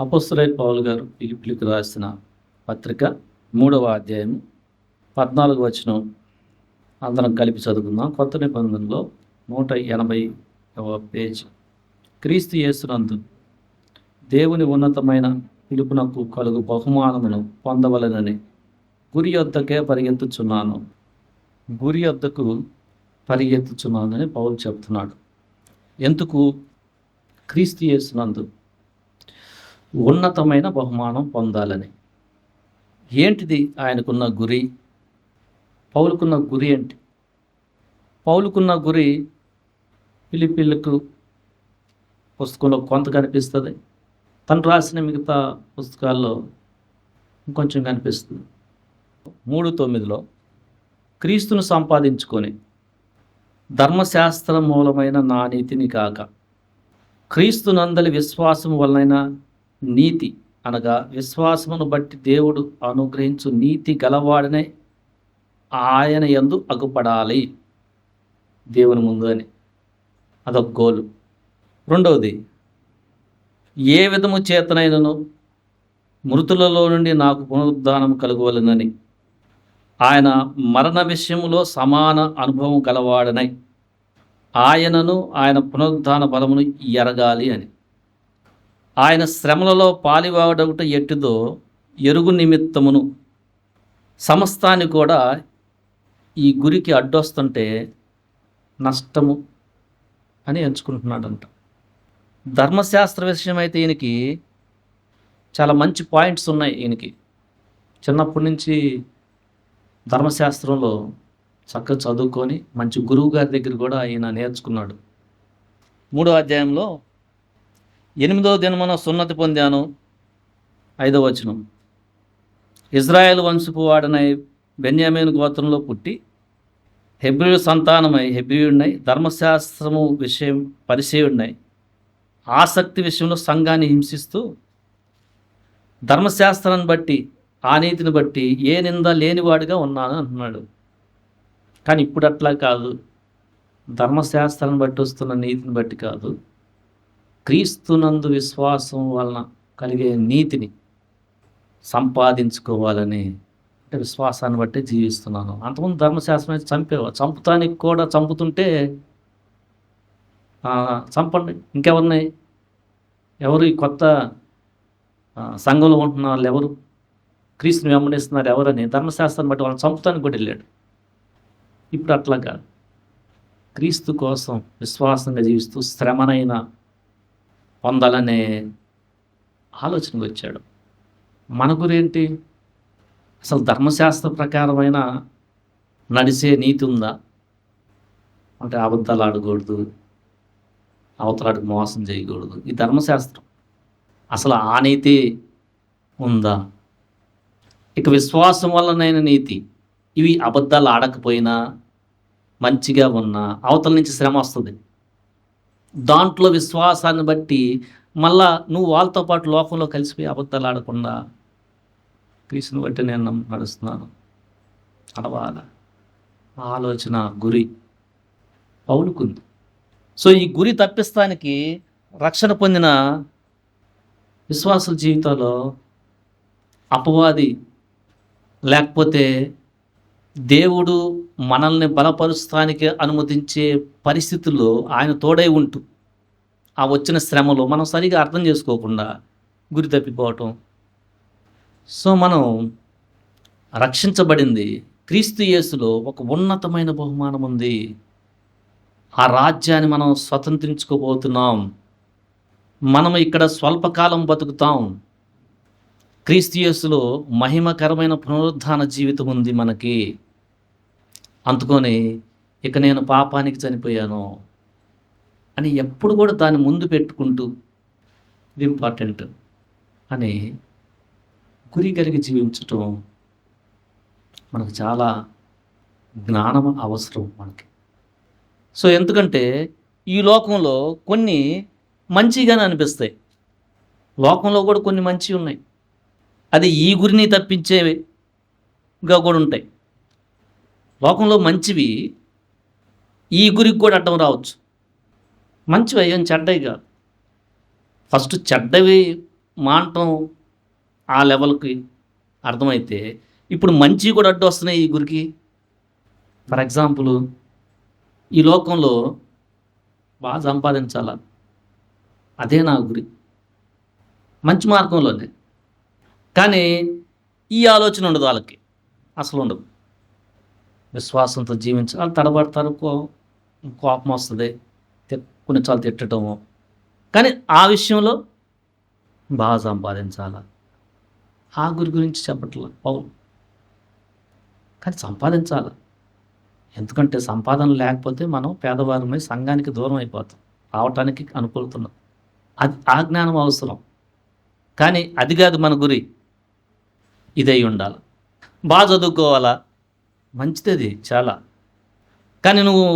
అపోస్తలుడైన పౌలు గారు ఫిలిప్పీయులకు రాసిన పత్రిక 3వ అధ్యాయం 14వ వచనం అందరం కలిపి చదువుకుందాం. కొత్త నిబంధనలో 180వ పేజీ. క్రీస్తు యేసునందు దేవుని ఉన్నతమైన పిలుపునకు కలుగు బహుమానమును పొందవలెనని గురి యొద్దకే పరిగెత్తుచున్నాను. గురి యొద్దకు పరిగెత్తుచున్నానని పౌలు చెప్తున్నాడు. ఎందుకు? క్రీస్తు యేసునందు ఉన్నతమైన బహుమానం పొందాలని. ఏంటిది ఆయనకున్న గురి? పౌలుకున్న గురి ఏంటి? పౌలుకున్న గురి ఫిలిప్పీయులకు పుస్తకంలో కొంత కనిపిస్తుంది, తను రాసిన మిగతా పుస్తకాల్లో ఇంకొంచెం కనిపిస్తుంది. 3:9లో క్రీస్తును సంపాదించుకొని ధర్మశాస్త్ర మూలమైన నా నీతిని కాక క్రీస్తునందలి విశ్వాసం వలన నీతి అనగా విశ్వాసమును బట్టి దేవుడు అనుగ్రహించు నీతి గలవాడనే ఆయన యందు అగుపడాలి దేవుని ముందు అని. అదొక గోలు. రెండవది, ఏ విధము చేతనైనను మృతులలో నుండి నాకు పునరుద్ధానం కలుగవలెనని ఆయన మరణ విషయములో సమాన అనుభవం గలవాడనై ఆయనను ఆయన పునరుద్ధాన బలమును ఎరగాలి అని. ఆయన శ్రమలలో పాలివాడవుట ఎట్టిదో ఎరుగు నిమిత్తమును సమస్తాన్ని కూడా ఈ గురికి అడ్డొస్తుంటే నష్టము అని ఎంచుకుంటున్నాడంట. ధర్మశాస్త్ర విషయం అయితే ఈయనకి చాలా మంచి పాయింట్స్ ఉన్నాయి. ఈయనకి చిన్నప్పటి నుంచి ధర్మశాస్త్రంలో చక్కగా చదువుకొని మంచి గురువు గారి దగ్గర కూడా ఆయన నేర్చుకున్నాడు. 3వ అధ్యాయంలో 8వ దినమున సున్నతి పొందాను. 5వ వచనం, ఇజ్రాయేలు వంశపు వాడనై బెన్యామీను గోత్రంలో పుట్టి హెబ్రీయుల సంతానమై హెబ్రీయుడినై ధర్మశాస్త్రము విషయం పరిచయుడినై ఆసక్తి విషయంలో సంఘాన్ని హింసిస్తూ ధర్మశాస్త్రాన్ని బట్టి ఆ నీతిని బట్టి ఏ నింద లేనివాడిగా ఉన్నాను అంటున్నాడు. కానీ ఇప్పుడు అట్లా కాదు. ధర్మశాస్త్రాన్ని బట్టి వస్తున్న నీతిని బట్టి కాదు, క్రీస్తునందు విశ్వాసం వలన కలిగే నీతిని సంపాదించుకోవాలని, అంటే విశ్వాసాన్ని బట్టి జీవిస్తున్నాను. అంతకుముందు ధర్మశాస్త్రం అయితే చంపుతానికి కూడా చంపుతుంటే చంపండి, ఇంకెవరిని, ఎవరు ఈ కొత్త సంఘంలో ఉంటున్న వాళ్ళు ఎవరు, క్రీస్తుని వెంబడిస్తున్నారు ఎవరని ధర్మశాస్త్రాన్ని బట్టి వాళ్ళని చంపుతానికి కూడా వెళ్ళాడు. ఇప్పుడు అట్లా కాదు. క్రీస్తు కోసం విశ్వాసంగా జీవిస్తూ శ్రమనైనా పొందాలనే ఆలోచనకు వచ్చాడు. మన గురేంటి? అసలు ధర్మశాస్త్ర ప్రకారమైన నడిచే నీతి ఉందా? అంటే అబద్ధాలు ఆడకూడదు, అవతలాడికి మోసం చేయకూడదు, ఈ ధర్మశాస్త్రం అసలు ఆ నీతి ఉందా? ఇక విశ్వాసం వల్లనైన నీతి, ఇవి అబద్ధాలు ఆడకపోయినా మంచిగా ఉన్నా అవతల నుంచి శ్రమ వస్తుంది. దాంట్లో విశ్వాసాన్ని బట్టి మళ్ళా నువ్వు వాళ్ళతో పాటు లోకంలో కలిసిపోయి అబద్ధాలు ఆడకుండా క్రీస్తుని బట్టి నేను నడుస్తున్నాను అడవాల ఆలోచన, గురి పౌలుకుంది. సో ఈ గురి తప్పిస్తానికి రక్షణ పొందిన విశ్వాసుల జీవితాల్లో అపవాది లేకపోతే దేవుడు మనల్ని బలపరుస్తానికి అనుమతించే పరిస్థితుల్లో ఆయన తోడై ఉంటూ ఆ వచ్చిన శ్రమలో మనం సరిగా అర్థం చేసుకోకుండా గురి తప్పిపోవటం. సో మనం రక్షించబడింది క్రీస్తు యేసులో ఒక ఉన్నతమైన బహుమానం ఉంది. ఆ రాజ్యాన్ని మనం స్వతంత్రించుకోబోతున్నాం. మనం ఇక్కడ స్వల్పకాలం బతుకుతాం. క్రీస్తు యేసులో మహిమకరమైన పునరుద్ధాన జీవితం ఉంది మనకి. అందుకొని ఇక నేను పాపానికి చనిపోయాను అని ఎప్పుడు కూడా దాన్ని ముందు పెట్టుకుంటూ ఇది ఇంపార్టెంట్ అని గురి కలిగి జీవించటం మనకు చాలా జ్ఞానం అవసరం మనకి. సో ఎందుకంటే ఈ లోకంలో కొన్ని మంచిగానే అనిపిస్తాయి, లోకంలో కూడా కొన్ని మంచి ఉన్నాయి, అది ఈ గురిని తప్పించేవిగా కూడా ఉంటాయి. లోకంలో మంచివి ఈ గురికి కూడా అడ్డం రావచ్చు. మంచివి అయ్యాం చెడ్డవి కాదు. ఫస్ట్ చెడ్డవి మానటం ఆ లెవెల్కి అర్థమైతే ఇప్పుడు మంచి కూడా అడ్డు వస్తున్నాయి ఈ గురికి. ఫర్ ఎగ్జాంపుల్, ఈ లోకంలో బాగా సంపాదించాలా, అదే నా గురి, మంచి మార్గంలోనే. కానీ ఈ ఆలోచన ఉండదు వాళ్ళకి, అసలు ఉండదు. విశ్వాసంతో జీవించాలి, తడబడతారు, కోపం వస్తుంది, కొన్నిసార్లు తిట్టడము. కానీ ఆ విషయంలో బాగా సంపాదించాలా, ఆ గురి గురించి చెప్పట్లా పౌలు. కానీ సంపాదించాలి, ఎందుకంటే సంపాదన లేకపోతే మనం పేదవారమై సంఘానికి దూరం అయిపోతాం, రావటానికి అనుకూలుతున్నాం. అది ఆ జ్ఞానం అవసరం. కానీ అది కాదు మన గురి, ఇదై ఉండాలి. బాగా చదువుకోవాలా, మంచిది చాలా. కానీ నువ్వు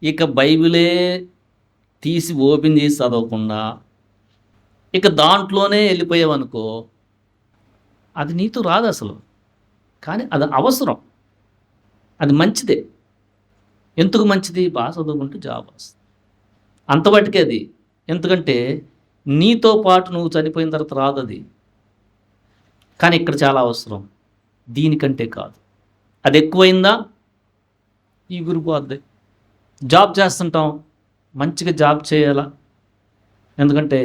ఇక బైబిలే తీసి ఓపెన్ చేసి చదవకుండా ఇక దాంట్లోనే వెళ్ళిపోయావనుకో, అది నీతో రాదు అసలు. కానీ అది అవసరం, అది మంచిదే. ఎందుకు మంచిది? బాగా చదువుకుంటే జాబ్ వస్తుంది, అంతవరకే అది. ఎందుకంటే నీతో పాటు నువ్వు చనిపోయిన తర్వాత రాదు అది. కానీ ఇక్కడ చాలా అవసరం, దీనికంటే కాదు. అది ఎక్కువైందా ఈ గురి పోద్ది. జాబ్ చేస్తుంటాం, మంచిగా జాబ్ చేయాలా, ఎందుకంటే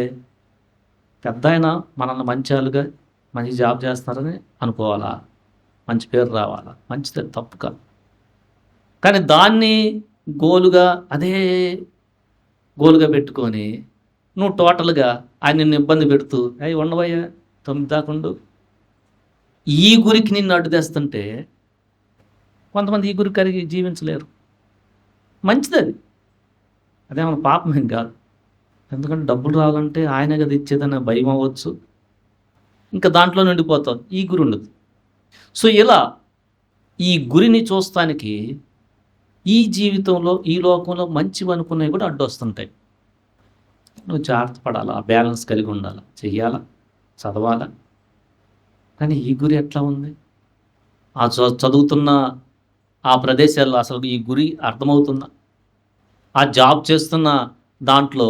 పెద్ద ఆయన మనల్ని మంచిగా మంచి జాబ్ చేస్తున్నారని అనుకోవాలా, మంచి పేరు రావాలా, మంచిది, తప్పు కాదు. కానీ దాన్ని గోలుగా, అదే గోలుగా పెట్టుకొని నువ్వు టోటల్గా ఆయన నిన్ను ఇబ్బంది పెడుతూ, అయ్యి ఉండవయ్యా 9 దాకుండు, ఈ గురికి నిన్ను అడ్డు తెస్తుంటే కొంతమంది ఈ గురి కలిగి జీవించలేరు. మంచిది అది, అదేమన్నా పాపమేం కాదు. ఎందుకంటే డబ్బులు రావాలంటే ఆయనే కదా ఇచ్చేదనే భయం అవ్వచ్చు, ఇంకా దాంట్లో నిండిపోతాం, ఈ గురి ఉండదు. సో ఇలా ఈ గురిని చూస్తానికి ఈ జీవితంలో, ఈ లోకంలో మంచివి అనుకున్నవి కూడా అడ్డు వస్తుంటాయి. నువ్వు జాగ్రత్త పడాలా, బ్యాలెన్స్ కలిగి ఉండాలా, చెయ్యాలా, చదవాలా. కానీ ఈ గురి ఎట్లా ఉంది? ఆ చదువుతున్న ఆ ప్రదేశాల్లో అసలు ఈ గురి అర్థమవుతుందా? ఆ జాబ్ చేస్తున్న దాంట్లో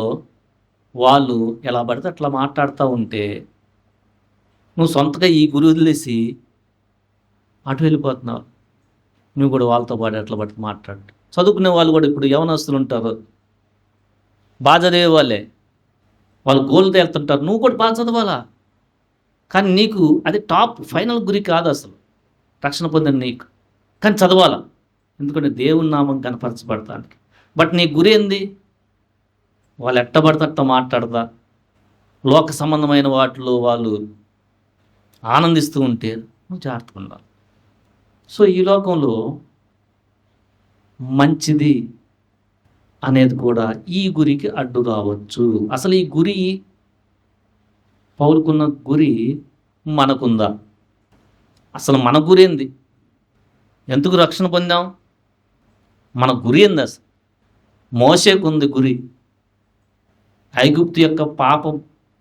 వాళ్ళు ఎలా పడితే అట్లా మాట్లాడుతూ ఉంటే నువ్వు సొంతగా ఈ గురి వదిలేసి అటు వెళ్ళిపోతున్నావు. నువ్వు కూడా వాళ్ళతో పాటు ఎట్లా పడితే మాట్లాడు. చదువుకునే వాళ్ళు కూడా ఇప్పుడు యవనస్తులు ఉంటారు, బాగా చదివే వాళ్ళే, వాళ్ళు గోల్తో వెళ్తుంటారు. నువ్వు కూడా బాగా చదవాలా, కానీ నీకు అది టాప్ ఫైనల్ గురి కాదు అసలు, రక్షణ పొందిన నీకు. కానీ చదవాలా, ఎందుకంటే దేవుని నామం కనపరచబడటానికి. బట్ నీ గురి ఏంది? వాళ్ళు ఎట్టబడితే అట్ట మాట్లాడతా, లోక సంబంధమైన వాటిలో వాళ్ళు ఆనందిస్తూ ఉంటే నువ్వు జాగ్రత్తగా ఉండాలి. సో ఈ లోకంలో మంచిది అనేది కూడా ఈ గురికి అడ్డు రావచ్చు. అసలు ఈ గురి, పౌలుకున్న గురి మనకుందా? అసలు మన గురి ఏంది? ఎందుకు రక్షణ పొందాం? మన గురి ఏంది అసలు? మోషేకుంది గురి, ఐగుప్తు యొక్క పాప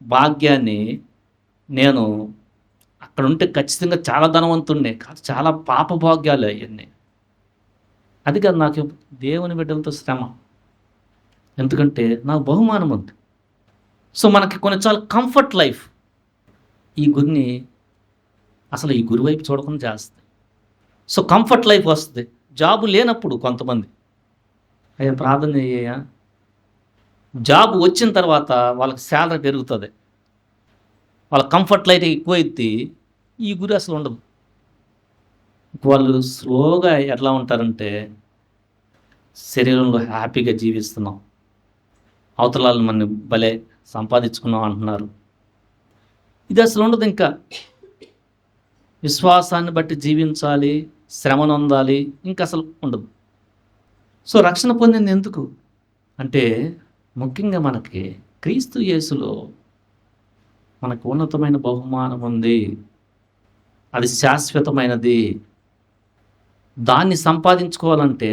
భాగ్యాన్ని, నేను అక్కడ ఉంటే ఖచ్చితంగా చాలా ధనవంతుడినే కాదు, చాలా పాప భాగ్యాలు అవన్నీ. అది కాదు నాకు దేవుని బిడ్డలతో శ్రమ, ఎందుకంటే నాకు బహుమానం ఉంది. సో మనకి కొన్నిసార్లు కంఫర్ట్ లైఫ్ ఈ గురిని అసలు ఈ గురి వైపు చూడకుండా చేస్తుంది. సో కంఫర్ట్ లైఫ్ వస్తుంది. జాబు లేనప్పుడు కొంతమంది అయ్యా ప్రార్థన చేయ్యా, జాబ్ వచ్చిన తర్వాత వాళ్ళకి శాలరీ పెరుగుతుంది, వాళ్ళ కంఫర్ట్ లైఫ్ ఎక్కువైతే ఈ గురి అసలు ఉండదు. వాళ్ళు స్లోగా ఎట్లా ఉంటారంటే, శరీరంలో హ్యాపీగా జీవిస్తున్నాం, అవతలాలను మన భలే సంపాదించుకున్నాం అంటున్నారు. ఇది అసలు ఉండదు. ఇంకా విశ్వాసాన్ని బట్టి జీవించాలి, శ్రమను పొందాలి, ఇంకా అసలు ఉండదు. సో రక్షణ పొందింది ఎందుకు అంటే, ముఖ్యంగా మనకి క్రీస్తు యేసులో మనకు ఉన్నతమైన బహుమానం ఉంది, అది శాశ్వతమైనది. దాన్ని సంపాదించుకోవాలంటే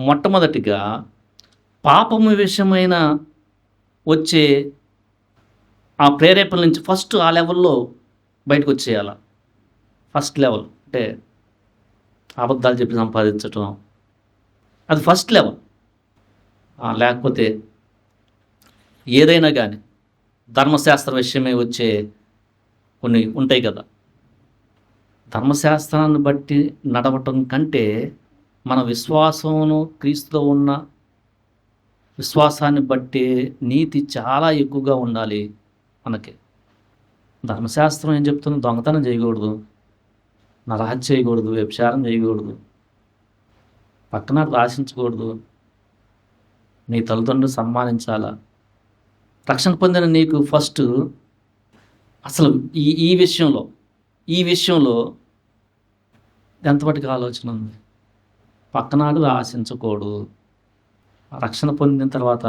మొట్టమొదటిగా పాపము విషయమైన వచ్చే ఆ ప్రేరేపణ నుంచి ఫస్ట్ ఆ లెవెల్లో బయటకు వచ్చేయాల. ఫస్ట్ లెవెల్ అంటే అబద్ధాలు చెప్పి సంపాదించటం, అది ఫస్ట్ లెవెల్. లేకపోతే ఏదైనా కానీ ధర్మశాస్త్ర విషయమై వచ్చే కొన్ని ఉంటాయి కదా. ధర్మశాస్త్రాన్ని బట్టి నడవటం కంటే మన విశ్వాసమును క్రీస్తులో ఉన్న విశ్వాసాన్ని బట్టి నీతి చాలా ఎక్కువగా ఉండాలి మనకి. ధర్మశాస్త్రం ఏం చెప్తుంది? దొంగతనం చేయకూడదు, నరహత్య చేయకూడదు, వ్యభిచారం చేయకూడదు, పక్కన ఆశించకూడదు, నీ తల్లిదండ్రులు సన్మానించాలా. రక్షణ పొందిన నీకు ఫస్ట్ అసలు ఈ విషయంలో ఎంతవరకు ఆలోచన ఉంది? పక్కనాడు ఆశించకూడదు. రక్షణ పొందిన తర్వాత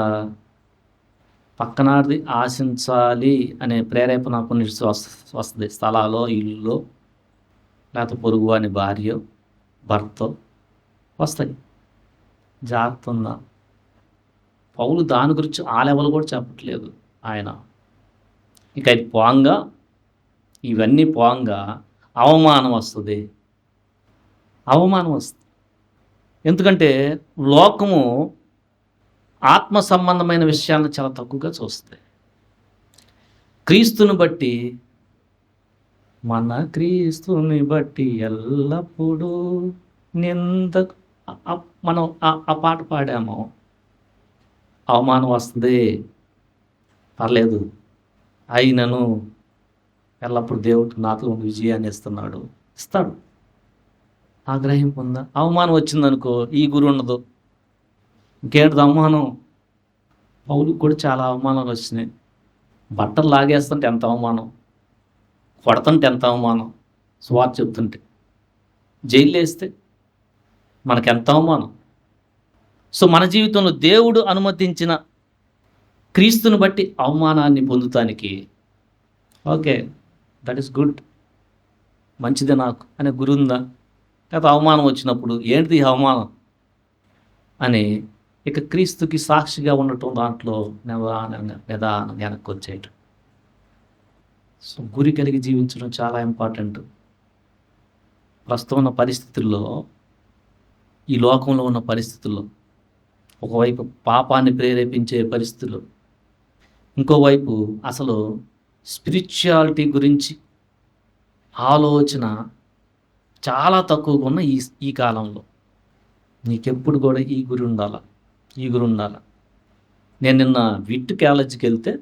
పక్కనాడిది ఆశించాలి అనే ప్రేరేపణ కొన్ని వస్తుంది. స్థలాలో, ఇల్లులో, లేకపోతే పొరుగు అని భార్య, భర్త వస్తాయి. జాగ్రత్త ఉందా? పౌలు దాని గురించి ఆ లెవెల్ కూడా చెప్పట్లేదు ఆయన. ఇక ఇది ఇవన్నీ పోంగా అవమానం వస్తుంది. ఎందుకంటే లోకము ఆత్మ సంబంధమైన విషయాలను చాలా తక్కువగా చూస్తుంది. మన క్రీస్తుని బట్టి ఎల్లప్పుడూ మనం ఆ పాట పాడాము. అవమానం వస్తుంది, పర్లేదు, అయినను ఎల్లప్పుడు దేవుడు నాతో విజయాన్ని ఇస్తాడు. ఆగ్రహింపు ఉందా? అవమానం వచ్చిందనుకో, ఈ గురి ఉండదు, ఇంకేంటిది అవమానం. పౌలుకు కూడా చాలా అవమానాలు వచ్చినాయి. బట్టలు లాగేస్తుంటే ఎంత అవమానం, కొడతంటే ఎంత అవమానం, సువార్త చెప్తుంటే, జైలు వేస్తే మనకెంత అవమానం. సో మన జీవితంలో దేవుడు అనుమతించిన క్రీస్తుని బట్టి అవమానాన్ని పొందుతానికి ఓకే, దట్ ఈస్ గుడ్, మంచిదే నాకు అనే గురి ఉందా? లేకపోతే అవమానం వచ్చినప్పుడు ఏంటిది అవమానం అని ఇక క్రీస్తుకి సాక్షిగా ఉండటం, దాంట్లో నిదానం వెనక్కి వచ్చేయటం. సో గురి కలిగి జీవించడం చాలా ఇంపార్టెంట్. ప్రస్తుతం ఉన్న పరిస్థితుల్లో, ఈ లోకంలో ఉన్న పరిస్థితుల్లో, ఒకవైపు పాపాన్ని ప్రేరేపించే పరిస్థితులు, ఇంకోవైపు అసలు స్పిరిచువాలిటీ గురించి ఆలోచన చాలా తక్కువగా ఉన్న ఈ కాలంలో నీకెప్పుడు కూడా ఈ గురి ఉండాలా. నేను నిన్న విట్ కాలేజీకి వెళ్తే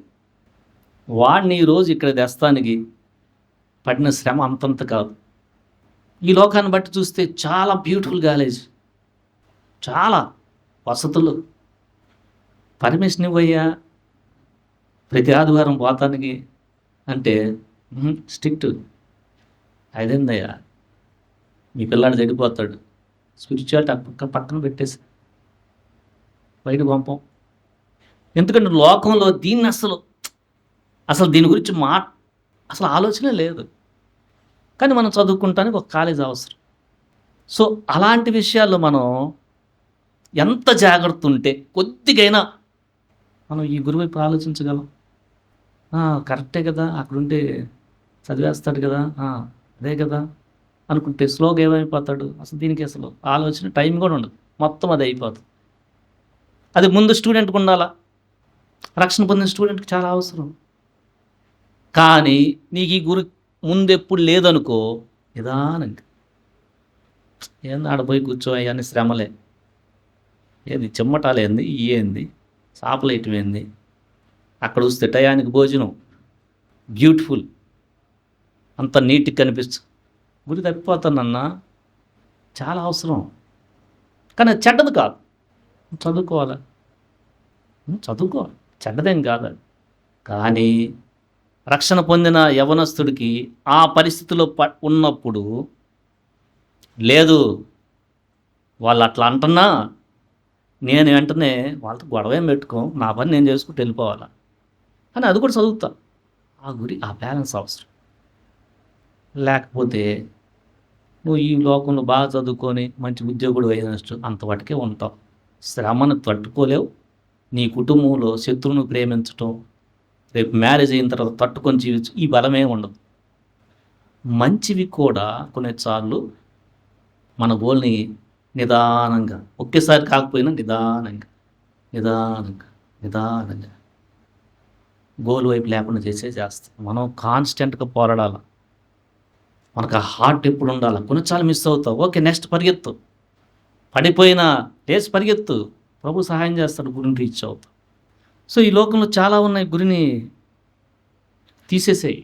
వాడిని ఈరోజు ఇక్కడ తెస్తానికి పడిన శ్రమ అంతంత కాదు. ఈ లోకాన్ని బట్టి చూస్తే చాలా బ్యూటిఫుల్ కాలేజ్, చాలా వసతులు, పర్మిషన్ ఇవ్వయ్యా ప్రతి ఆదివారం పోతానికి అంటే స్ట్రిక్ట్. అదేందయ్యా, మీ పిల్లాడు చెడిపోతాడు, స్పిరిచువాలిటీ పక్కన పెట్టేసి బయట పంపం. ఎందుకంటే లోకంలో దీన్ని అసలు దీని గురించి అసలు ఆలోచనే లేదు. కానీ మనం చదువుకుంటానికి ఒక కాలేజ్ అవసరం. సో అలాంటి విషయాల్లో మనం ఎంత జాగ్రత్త ఉంటే కొద్దిగైనా మనం ఈ గురువు వైపు ఆలోచించగలం. కరెక్టే కదా, అక్కడుంటే చదివేస్తాడు కదా, అదే కదా అనుకుంటే స్లోగా ఏమైపోతాడు. అసలు దీనికి అసలు ఆలోచన టైం కూడా ఉండదు, మొత్తం అది అయిపోతుంది. అది ముందు స్టూడెంట్కి ఉండాలా, రక్షణ పొందిన స్టూడెంట్కి చాలా అవసరం. కానీ నీకు ఈ గురి ముందు ఎప్పుడు లేదనుకో, నిదానంగా ఏంది ఆడపోయి కూర్చో, అవన్నీ శ్రమలే, ఏది చెమ్మటాలేంది, ఏంది సాపలేయటం ఏంది, అక్కడ వస్తే టయానికి భోజనం బ్యూటిఫుల్, అంత నీట్గా కనిపిస్తు, గురి తప్పిపోతానన్నా చాలా అవసరం. కానీ అది చెడ్డది కాదు, చదువుకోవాలి, చెడ్డదేం కాదు. కానీ రక్షణ పొందిన యవనస్తుడికి ఆ పరిస్థితిలో ఉన్నప్పుడు లేదు, వాళ్ళు అట్లా అంటున్నా నేను వెంటనే వాళ్ళతో గొడవేం పెట్టుకో, నా పని నేను చేసుకుంటూ వెళ్ళిపోవాలా అని అది కూడా చదువుతా. ఆ గురి, ఆ బ్యాలెన్స్ అవసరం. లేకపోతే నువ్వు ఈ లోకంలో బాగా చదువుకొని మంచి ఉద్యోగుడు అయినట్టు అంతవాటికే ఉంటావు, శ్రమను తట్టుకోలేవు. నీ కుటుంబంలో శత్రువును ప్రేమించటం, రేపు మ్యారేజ్ అయిన తర్వాత తట్టుకొని జీవించు, ఈ బలమే ఉండదు. మంచివి కూడా కొన్నిసార్లు మన గోల్ని నిదానంగా, ఒకేసారి కాకపోయినా నిదానంగా గోల్ వైపు లేకుండా చేస్తాం. మనం కాన్స్టెంట్గా పోరాడాలి. మనకు ఆ హార్ట్ ఎప్పుడు ఉండాలి. కొన్నిసార్లు మిస్ అవుతావు, ఓకే, నెక్స్ట్ పరిగెత్తు. పడిపోయినా లేచి పరిగెత్తు, ప్రభు సహాయం చేస్తాడు, గురిని రీచ్ అవుతావు. సో ఈ లోకంలో చాలా ఉన్నాయి, గురిని తీసేసేయి.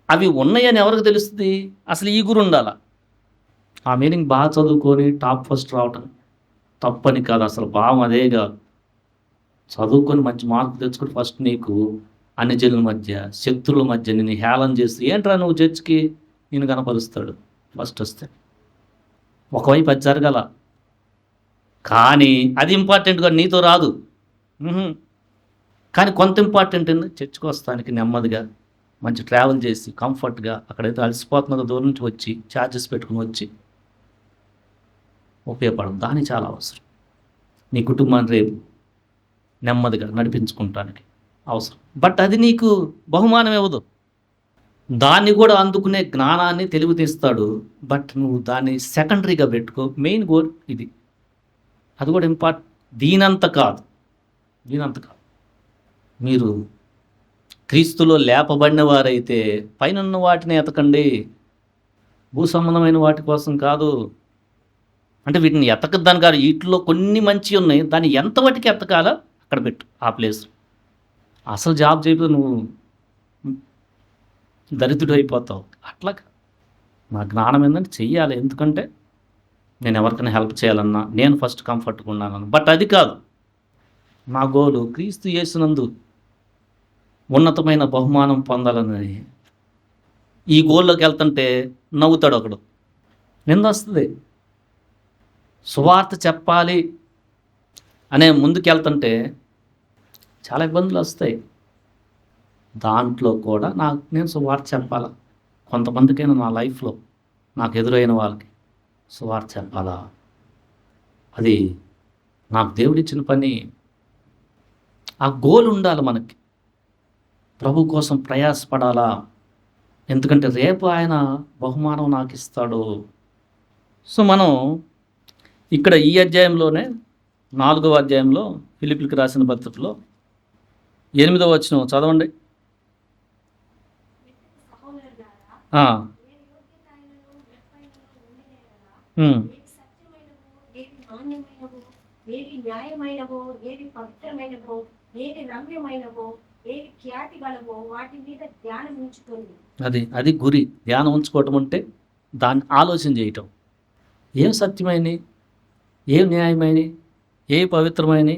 అవి ఉన్నాయని ఎవరికి తెలుస్తుంది? అసలు ఈ గురి ఉండాలా. ఆ మీనింగ్ బాగా చదువుకొని టాప్ ఫస్ట్ రావటం తప్పని కాదు, అసలు భావం అదే కాదు. చదువుకొని మంచి మార్కులు తెచ్చుకొని ఫస్ట్ నీకు అన్ని జనుల మధ్య, శత్రువుల మధ్య నిన్ను హేళన చేస్తూ, ఏంట్రా నువ్వు చర్చికి, నేను కనపరుస్తాడు ఫస్ట్ వస్తే. ఒకవైపు అది జరగాల, కానీ అది ఇంపార్టెంట్ కాదు, నీతో రాదు. కానీ కొంత ఇంపార్టెంట్ ఏంది, చర్చికి వస్తానికి నెమ్మదిగా మంచి ట్రావెల్ చేసి కంఫర్ట్గా, అక్కడైతే అలసిపోతున్నదో దూరం నుంచి వచ్చి ఛార్జెస్ పెట్టుకుని వచ్చి ఉపయోగపడదు. దాని చాలా అవసరం. నీ కుటుంబాన్ని రేపు నెమ్మదిగా నడిపించుకుంటానికి అవసరం. బట్ అది నీకు బహుమానం ఇవ్వదు. దాన్ని కూడా అందుకునే జ్ఞానాన్ని తెలివి తీస్తాడు. బట్ నువ్వు దాన్ని సెకండరీగా పెట్టుకో. మెయిన్ గోల్ ఇది. అది కూడా దీనంత కాదు. మీరు క్రీస్తులో లేపబడిన వారైతే పైనున్న వాటిని ఎతకండి, భూ సంబంధమైన వాటి కోసం కాదు. అంటే వీటిని ఎతకద్దాని కాదు, వీటిలో కొన్ని మంచి ఉన్నాయి, దాన్ని ఎంత వాటికి ఎతకాలో అక్కడ పెట్టు, ఆ ప్లేస్. అసలు జాబ్ చేయకపోతే నువ్వు దరిద్రుడు అయిపోతావు. అట్లా నా జ్ఞానం ఏంటంటే చెయ్యాలి. ఎందుకంటే నేను ఎవరికైనా హెల్ప్ చేయాలన్నా, నేను ఫస్ట్ కంఫర్ట్గా ఉండాలన్నా. బట్ అది కాదు నా గోలు, క్రీస్తు యేసునందు ఉన్నతమైన బహుమానం పొందాలని. ఈ గోల్లోకి వెళ్తుంటే నవ్వుతాడు ఒకడు, నింద వస్తుంది. సువార్త చెప్పాలి అనే ముందుకెళ్తుంటే చాలా ఇబ్బందులు వస్తాయి. దాంట్లో కూడా నేను సువార్త చెప్పాలా, కొంతమందికైనా నా లైఫ్లో నాకు ఎదురైన వాళ్ళకి సువార్త చెప్పాలా. అది నాకు దేవుడిచ్చిన పని. ఆ గోల్ ఉండాలి మనకి. ప్రభు కోసం ప్రయాసపడాలా, ఎందుకంటే రేపు ఆయన బహుమానం నాకు ఇస్తాడు. సో మనం ఇక్కడ ఈ అధ్యాయంలోనే 4వ అధ్యాయంలో ఫిలిప్పీయులకు రాసిన పత్రికలో 8వ వచనం చదవండి. అది గురి. ధ్యానం ఉంచుకోవటం అంటే దాన్ని ఆలోచన చేయటం. ఏం సత్యమైనవి, ఏం న్యాయమైనవి, ఏవి పవిత్రమైనవి,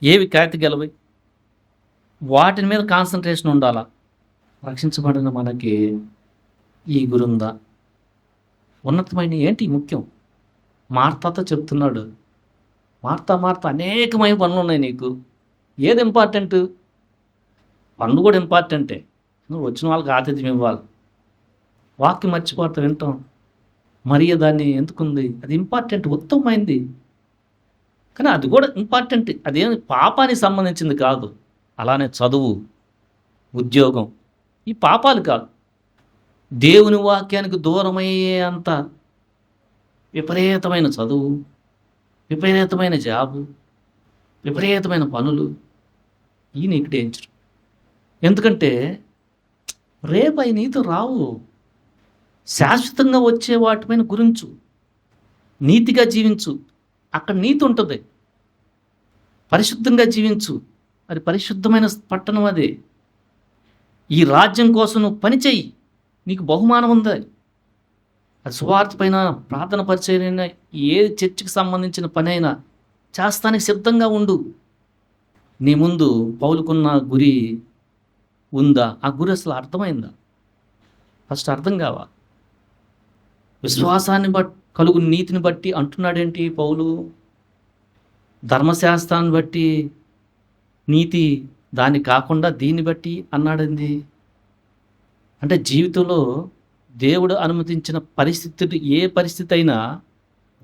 ఏవి ఖ్యాతి గలవి, వాటి మీద కాన్సన్ట్రేషన్ ఉండాలా. రక్షించబడిన మనకి ఈ గురుందా, ఉన్నతమైన ఏంటి ముఖ్యం. మార్తాతో చెప్తున్నాడు, మార్తా అనేకమైన పనులు ఉన్నాయి నీకు, ఏది ఇంపార్టెంట్? పనులు కూడా ఇంపార్టెంటే. నువ్వు వచ్చిన వాళ్ళకి ఆతిథ్యం ఇవ్వాలి, వాక్యం మర్చిపోతా వింటాం, మరియ దాన్ని ఎందుకుంది, అది ఇంపార్టెంట్, ఉత్తమమైంది. కానీ అది కూడా ఇంపార్టెంట్. అదేమి పాపానికి సంబంధించింది కాదు. అలానే చదువు, ఉద్యోగం, ఈ పాపాలు కాదు. దేవుని వాక్యానికి దూరమయ్యే అంత విపరీతమైన చదువు, విపరీతమైన జాబు, విపరీతమైన పనులు, ఈ నీకు డేంజర్. ఎందుకంటే రేపు అవి నీతో రావు. శాశ్వతంగా వచ్చే వాటిపైన గురించు, నీతిగా జీవించు, అక్కడ నీతి ఉంటుంది. పరిశుద్ధంగా జీవించు, అది పరిశుద్ధమైన పట్టణం. అదే ఈ రాజ్యం కోసం నువ్వు పని చెయ్యి, నీకు బహుమానం ఉంది. అది సువార్త పైన, ప్రార్థన పరిచయం, ఏ చర్చికి సంబంధించిన పని అయినా చేస్తానికి సిద్ధంగా ఉండు. నీ ముందు పౌలుకున్న గురి ఉందా? ఆ గురి అసలు అర్థమైందా? ఫస్ట్ అర్థం కావాలి. విశ్వాసాన్ని కలుగు నీతిని బట్టి అంటున్నాడేంటి పౌలు? ధర్మశాస్త్రాన్ని బట్టి నీతి, దాన్ని కాకుండా దీన్ని బట్టి అన్నాడండి. అంటే జీవితంలో దేవుడు అనుమతించిన పరిస్థితి, ఏ పరిస్థితి అయినా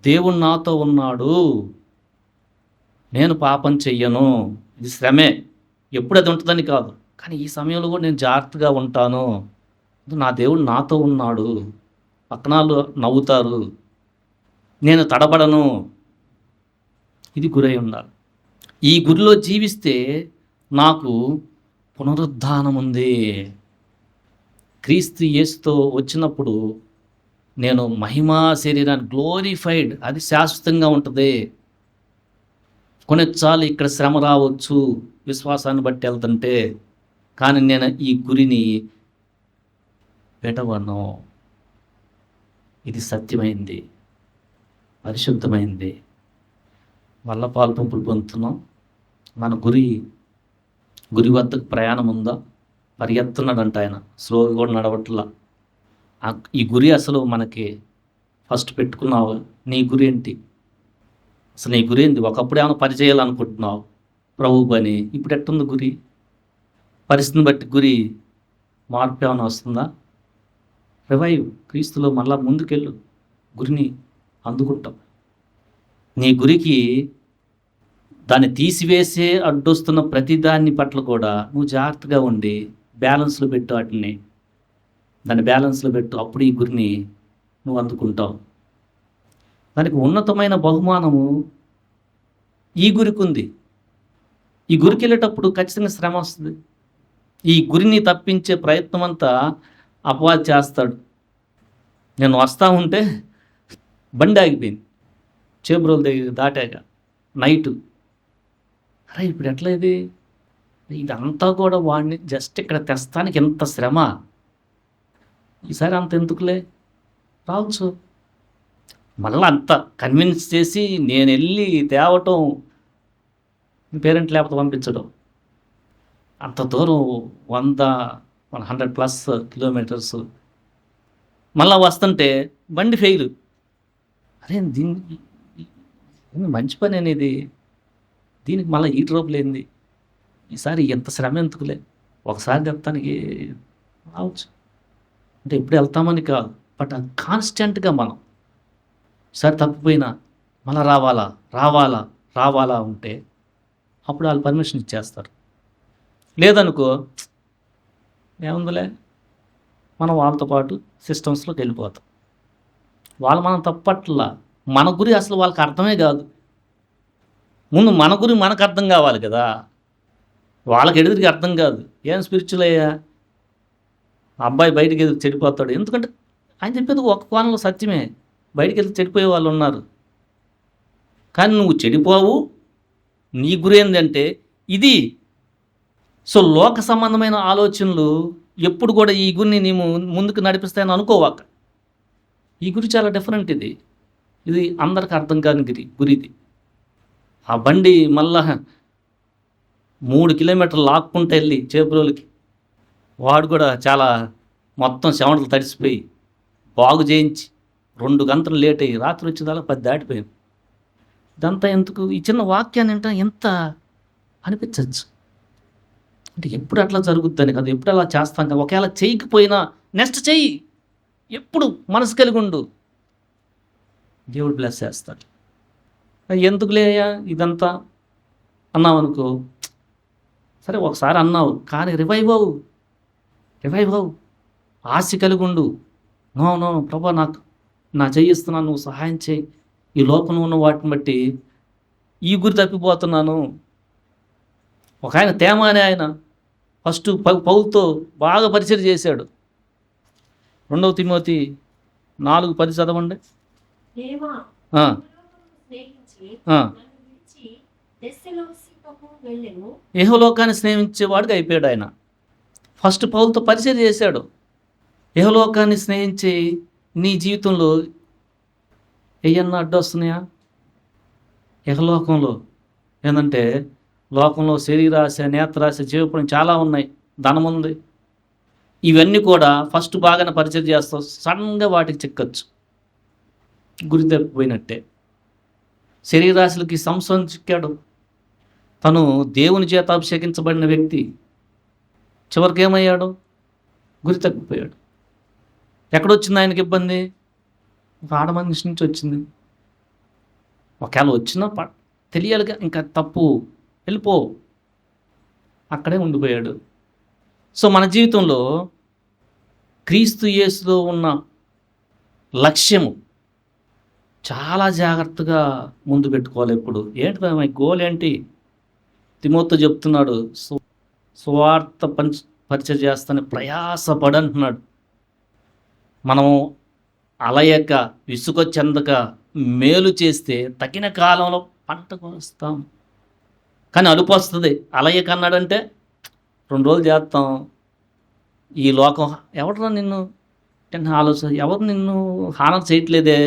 దేవుడు నాతో ఉన్నాడు, నేను పాపం చెయ్యను, ఇది శ్రమే, ఎప్పుడు అది ఉంటుందని కాదు, కానీ ఈ సమయంలో కూడా నేను జాగ్రత్తగా ఉంటాను, నా దేవుడు నాతో ఉన్నాడు, పక్కనాలు నవ్వుతారు, నేను తడబడను. ఇది గురై ఉండాలి. ఈ గురిలో జీవిస్తే నాకు పునరుద్ధానం ఉంది. క్రీస్తు యేసుతో వచ్చినప్పుడు నేను మహిమా శరీరాన్ని గ్లోరిఫైడ్, అది శాశ్వతంగా ఉంటుంది. కొన్నిసార్లు ఇక్కడ శ్రమ రావచ్చు విశ్వాసాన్ని బట్టి వెళ్తుంటే, కానీ నేను ఈ గురిని విడవను. ఇది సత్యమైంది, పరిశుద్ధమైంది. వల్ల పాలు పంపులు పొందుతున్నాం. మన గురి వద్దకు ప్రయాణం ఉందా? పరిగెత్తున్నాడంట ఆయన, స్లోగా కూడా నడవట్లా. ఈ గురి అసలు మనకి ఫస్ట్ పెట్టుకున్నావు. నీ గురి ఏంటి? అసలు నీ గురి ఏంటి? ఒకప్పుడు ఏమైనా పని చేయాలనుకుంటున్నావు ప్రభు పని, ఇప్పుడు ఎట్టుంది గురి? పరిస్థితిని బట్టి గురి మార్పు ఏమైనా వస్తుందా? రివైవ్, క్రీస్తులో మళ్ళా ముందుకెళ్ళు, గురిని అందుకుంటావు. నీ గురికి దాన్ని తీసివేసే అడ్డొస్తున్న ప్రతి దాన్ని పట్ల కూడా నువ్వు జాగ్రత్తగా ఉండి బ్యాలెన్స్లో పెట్టు, వాటిని దాన్ని బ్యాలెన్స్లో పెట్టు. అప్పుడు ఈ గురిని నువ్వు అందుకుంటావు. దానికి ఉన్నతమైన బహుమానము ఈ గురికి ఉంది. ఈ గురికి వెళ్ళేటప్పుడు ఖచ్చితంగా శ్రమ వస్తుంది. ఈ గురిని తప్పించే ప్రయత్నం అంతా అపవాది చేస్తాడు. నేను వస్తూ ఉంటే బండి ఆగిపోయింది, చేబ్రోల దగ్గర దాటాక నైటు. అరే ఇప్పుడు ఎట్లా ఇదంతా కూడా వాడిని జస్ట్ ఇక్కడ తెస్తానికి ఎంత శ్రమ, ఈసారి అంత ఎందుకులే రావచ్చు. మళ్ళీ అంత కన్విన్స్ చేసి నేను వెళ్ళి తేవటం, పేరెంట్ లేకపోతే పంపించడం, అంత దూరం 100+ కిలోమీటర్స్ మళ్ళీ వస్తుంటే బండి ఫెయిల్. అరే దీన్ని మంచి పని అనేది, దీనికి మళ్ళీ ఈ ట్రబుల్ ఏంది, ఈసారి ఎంత శ్రమ ఎందుకులే, ఒకసారి చెప్తానికి రావచ్చు. అంటే ఎప్పుడు వెళ్తామని కాదు, బట్ అది కాన్స్టెంట్గా మనం ఈసారి తప్పిపోయినా మళ్ళీ రావాలా ఉంటే అప్పుడు వాళ్ళు పర్మిషన్ ఇచ్చేస్తారు. లేదనుకో ఏముందిలే, మనం వాళ్ళతో పాటు సిస్టమ్స్లోకి వెళ్ళిపోతాం. వాళ్ళు మనం తప్పట్లా, మన గురి అసలు వాళ్ళకి అర్థమే కాదు. ముందు మన గురి మనకు అర్థం కావాలి కదా, వాళ్ళకి ఎదురికి అర్థం కాదు. ఏం స్పిరిచువల్ అయ్యా, అబ్బాయి బయటికి ఎదురు చెడిపోతాడు. ఎందుకంటే ఆయన చెప్పేది ఒక కోణంలో సత్యమే, బయటికి వెళ్తే చెడిపోయే వాళ్ళు ఉన్నారు. కానీ నువ్వు చెడిపోవు, నీ గురి ఏంటంటే ఇది. సో లోక సంబంధమైన ఆలోచనలు ఎప్పుడు కూడా ఈ గురిని నీవు ముందుకు నడిపిస్తాయని అనుకోవాక. ఈ గురి చాలా డిఫరెంట్. ఇది అందరికి అర్థం కాని గురిది. ఆ బండి మళ్ళా 3 కిలోమీటర్లు లాక్కుంటూ వెళ్ళి చేబ్రోలుకి, వాడు కూడా చాలా మొత్తం చెమటలు తడిసిపోయి బాగు చేయించి 2 గంటలు లేట్ అయ్యి రాత్రి వచ్చేదాకా 10 దాటిపోయింది. ఇదంతా ఎందుకు? ఈ చిన్న వాక్యాన్ని అంటే ఎంత అనిపించవచ్చు. అంటే ఎప్పుడు అట్లా జరుగుద్దని కదా, ఎప్పుడు అలా చేస్తాం కదా. ఒకవేళ చేయకపోయినా నెక్స్ట్ చెయ్యి, ఎప్పుడు మనసు కలిగి ఉండు, దేవుడు బ్లెస్ చేస్తాడు. ఎందుకులేయ్యా ఇదంతా అన్నావు అనుకో, సరే ఒకసారి అన్నావు, కానీ రివైవ్ అవ్వు, ఆశ కలిగి ఉండు. నో ప్రభా, నా చెయ్యిస్తున్నాను, నువ్వు సహాయం చేయి. ఈ లోకంలో ఉన్న వాటిని బట్టి ఈ గురి తప్పిపోతున్నాను. ఒక ఆయన తేమ అనే ఆయన ఫస్ట్ పౌలుతో బాగా పరిచయం చేశాడు. 2 తిమోతి 4:10 చదవండి. యెహోలోకాన్ని స్నేహించేవాడికి అయిపోయాడు ఆయన. ఫస్ట్ పౌలుతో పరిచయం చేశాడు. యెహోలోకాన్ని స్నేహించి నీ జీవితంలో ఏయన్నా అడ్డు వస్తున్నాయా? యెహోలోకంలో ఏంటంటే లోకంలో శరీరాశ, నేత్రాశ, జీవపుణ్యం చాలా ఉన్నాయి, ధనం ఉంది. ఇవన్నీ కూడా ఫస్ట్ బాగానే పరిచయం చేస్తావు, సడన్గా వాటికి చిక్కచ్చు, గురి తప్పిపోయినట్టే. శరీరాశులకి సంసోను చిక్కాడు. తను దేవుని చేత అభిషేకించబడిన వ్యక్తి, చివరికి ఏమయ్యాడు? గురి తప్పిపోయాడు. ఎక్కడొచ్చింది ఆయనకి ఇబ్బంది? ఒక ఆడమనిషి నుంచి వచ్చింది. ఒకవేళ వచ్చినా తెలియాలిగా, ఇంకా తప్పు, వెళ్ళిపో, అక్కడే ఉండిపోయాడు. సో మన జీవితంలో క్రీస్తు యేసులో ఉన్న లక్ష్యము చాలా జాగ్రత్తగా ముందు పెట్టుకోవాలి. ఎప్పుడు ఏంటి మై గోల్ ఏంటి? తిమోతితో చెప్తున్నాడు. సో సువార్త పరిచయం చేస్తానే ప్రయాసపడంటున్నాడు. మనము అలయక విసుగ చెందక మేలు చేస్తే తగిన కాలంలో పంట కోస్తాం. కానీ అలుపు వస్తుంది. అలయక అన్నాడంటే 2 రోజులు చేస్తాం. ఈ లోకం ఎవడరా నిన్ను ఆలోచన, ఎవరు నిన్ను హానర్ చేయట్లేదే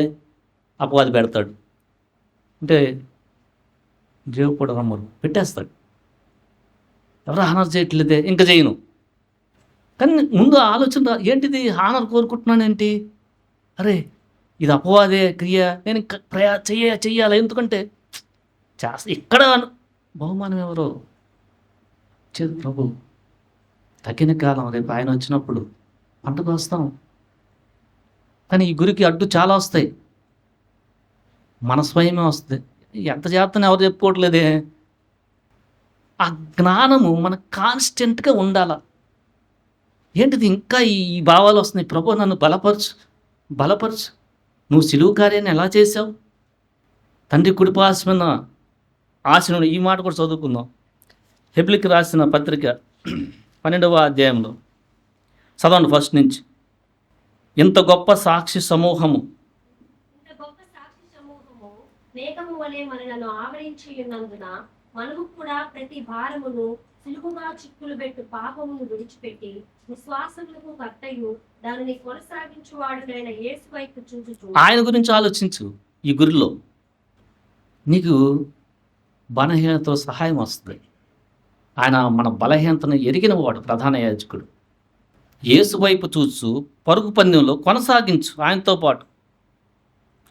అపవాది పెడతాడు. అంటే దేవుడు రమ్మరు పెట్టేస్తాడు. ఎవరు హానర్ చేయట్లేదే ఇంకా చేయను. కానీ ముందు ఆలోచన ఏంటిది, హానర్ కోరుకుంటున్నానేంటి, అరే ఇది అపవాదే క్రియ, నేను ఇంకా చెయ్యాలి. ఎందుకంటే ఇక్కడ బహుమానం ఎవరో చేదు ప్రభు. తగిన కాలం రేపు ఆయన వచ్చినప్పుడు పంటకు వస్తాం. కానీ ఈ గురికి అడ్డు చాలా వస్తాయి. మన స్వయమే వస్తుంది. ఎంత చేస్తానో ఎవరు చెప్పుకోవట్లేదే. ఆ జ్ఞానము మనకు కాన్స్టెంట్గా ఉండాల. ఏంటిది ఇంకా ఈ భావాలు వస్తున్నాయి. ప్రభు నన్ను బలపరచు. నువ్వు సిలువ కార్యాన్ని ఎలా చేసావు, తండ్రి కుడిపాసమైన ఆశను. ఈ మాట కూడా చదువుకుందాం. హెబ్లికి రాసిన పత్రిక 12వ అధ్యాయంలో చదవండి ఫస్ట్ నుంచి. ఇంత గొప్ప సాక్షి సమూహము మేఘము వలె మనలను ఆవరించి ఉన్నందున మనము కూడా ప్రతి భారమును సులువుగా చిక్కులు పెట్టు పాపమును విడిచిపెట్టి విశ్వాసములకు కర్తయు దానిని కొనసాగించువాడునైన యేసు వైపు చూచుచు. ఆయన గురించి ఆలోచించు. ఈ గురిలో నీకు బలహీనతలో సహాయం వస్తుంది. ఆయన మన బలహీనతను ఎరిగిన వాడు, ప్రధాన యాజకుడు. యేసు వైపు చూచు పరుగు పందెంలో కొనసాగించు. ఆయనతో పాటు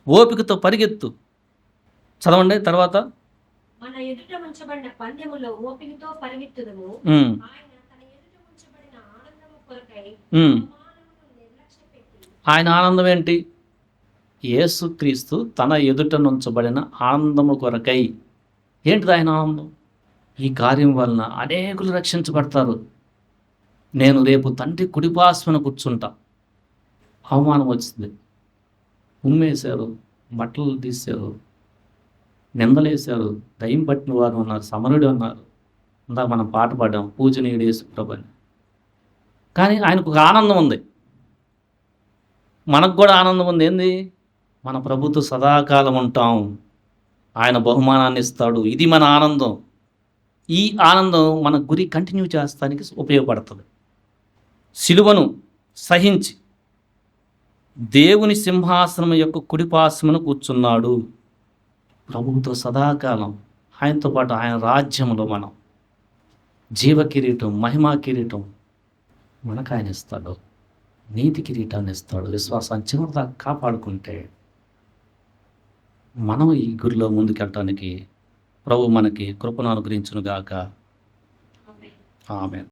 ఓపికతో పరిగెత్తు. చదవండి తర్వాత. మన ఎదుట ఉంచబడిన పందెములో ఓపికతో పరిగెత్తుదము. ఆయన తన ఎదుట ఉంచబడిన ఆనందము కొరకై ఆయన ఆనందం ఏంటి? యేసుక్రీస్తు తన ఎదుట ఉంచబడిన ఆనందము కొరకై. ఏంటిది ఆయన ఆనందం? ఈ కార్యం వలన అనేకులు రక్షించబడతారు. నేను రేపు తండ్రి కుడిపార్శ్వన కూర్చుంటా. అవమానం వచ్చింది, ఉమ్మేశారు, బట్టలు తీశారు, నిందలేశారు, దయ్యం పట్టిన వారు ఉన్నారు, సమరుడు అన్నారు. ఇందాక మనం పాట పాడాం, పూజనీయుడు యేసు ప్రభు అని. కానీ ఆయనకు ఒక ఆనందం ఉంది, మనకు కూడా ఆనందం ఉంది. ఏంది? మన ప్రభుతో సదాకాలం ఉంటాం, ఆయన బహుమానాన్ని ఇస్తాడు. ఇది మన ఆనందం. ఈ ఆనందం మన గురి కంటిన్యూ చేస్తానికి ఉపయోగపడుతుంది. సిలువను సహించి దేవుని సింహాసనం యొక్క కుడిపార్శ్వమున కూర్చున్నాడు. ప్రభువుతో సదాకాలం ఆయనతో పాటు ఆయన రాజ్యంలో మనం జీవ కిరీటం, మహిమా కిరీటం మనకు ఆయన ఇస్తాడు. నీతి కిరీటాన్ని ఇస్తాడు. విశ్వాసాన్ని చివరిదాకా కాపాడుకుంటే మనం ఈ గురిలో ముందుకెళ్ళటానికి ప్రభు మనకి కృపను అనుగ్రహించును గాక. ఆమేన్.